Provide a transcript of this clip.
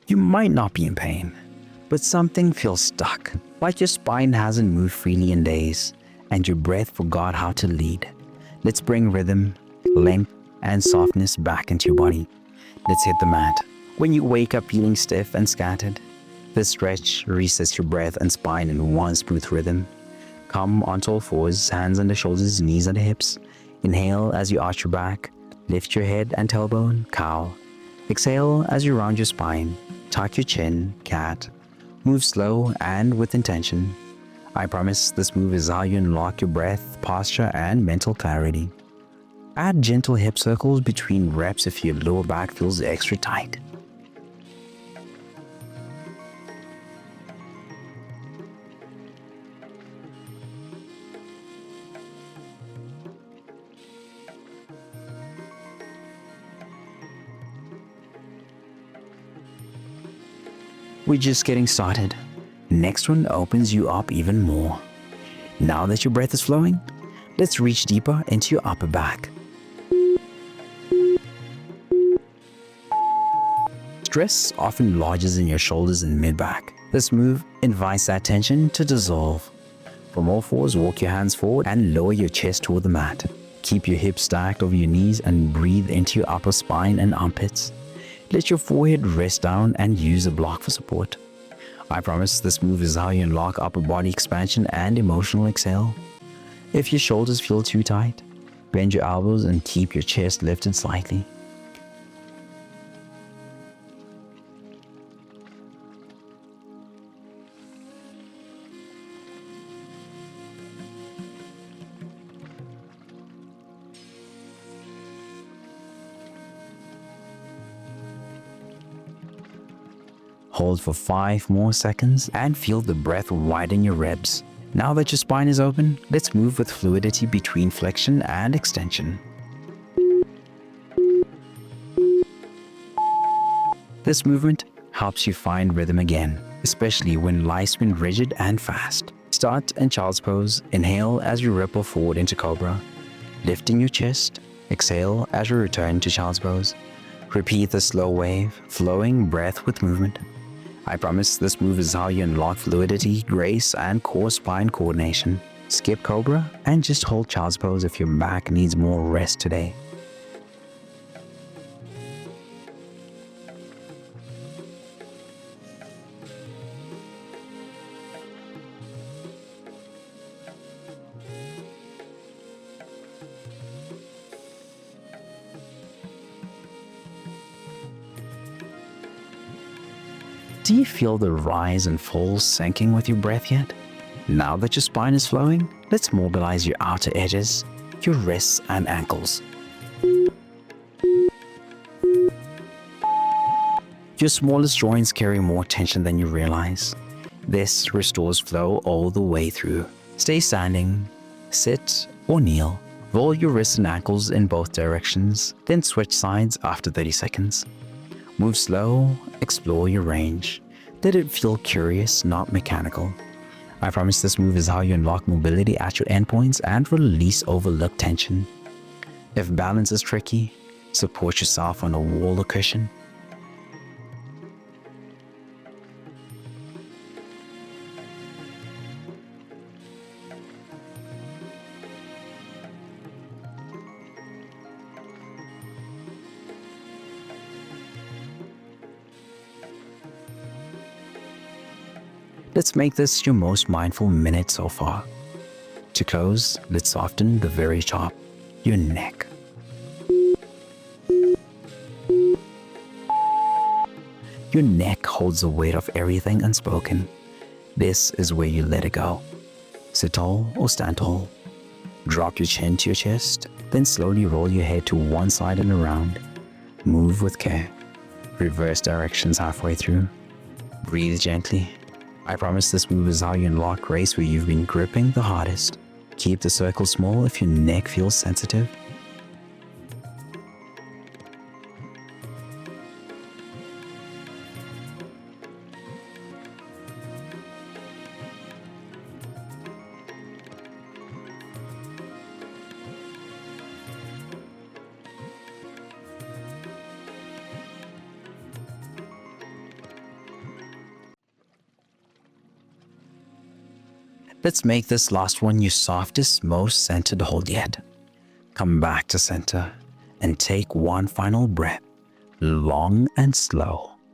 You might not be in pain, but something feels stuck, like your spine hasn't moved freely in days, and your breath forgot how to lead. Let's bring rhythm, length, and softness back into your body. Let's hit the mat. When you wake up feeling stiff and scattered, this stretch resets your breath and spine in one smooth rhythm. Come onto all fours, hands under shoulders, knees under hips. Inhale as you arch your back, lift your head and tailbone, cow. Exhale as you round your spine, tuck your chin, cat. Move slow and with intention. I promise this move is how you unlock your breath, posture, and mental clarity. Add gentle hip circles between reps if your lower back feels extra tight. We're just getting started. Next one opens you up even more. Now that your breath is flowing, let's reach deeper into your upper back. Stress often lodges in your shoulders and mid-back. This move invites that tension to dissolve. From all fours, walk your hands forward and lower your chest toward the mat. Keep your hips stacked over your knees and breathe into your upper spine and armpits. Let your forehead rest down and use a block for support. I promise this move is how you unlock upper body expansion and emotional exhale. If your shoulders feel too tight, bend your elbows and keep your chest lifted slightly. Hold for 5 more seconds and feel the breath widen your ribs. Now that your spine is open, let's move with fluidity between flexion and extension. This movement helps you find rhythm again, especially when life's been rigid and fast. Start in child's pose. Inhale as you ripple forward into cobra, lifting your chest. Exhale as you return to child's pose. Repeat the slow wave, flowing breath with movement. I promise this move is how you unlock fluidity, grace, and core spine coordination. Skip cobra and just hold child's pose if your back needs more rest today. Do you feel the rise and fall sinking with your breath yet? Now that your spine is flowing, let's mobilize your outer edges, your wrists and ankles. Your smallest joints carry more tension than you realize. This restores flow all the way through. Stay standing, sit or kneel. Roll your wrists and ankles in both directions, then switch sides after 30 seconds. Move slow, explore your range. Let it feel curious, not mechanical. I promise this move is how you unlock mobility at your endpoints and release overlooked tension. If balance is tricky, support yourself on a wall or cushion. Let's make this your most mindful minute so far. To close, let's soften the very top, your neck. Your neck holds the weight of everything unspoken. This is where you let it go. Sit tall or stand tall. Drop your chin to your chest, then slowly roll your head to one side and around. Move with care. Reverse directions halfway through. Breathe gently. I promise this move is how you unlock grace where you've been gripping the hardest. Keep the circle small if your neck feels sensitive. Let's make this last one your softest, most centered hold yet. Come back to center and take one final breath, long and slow.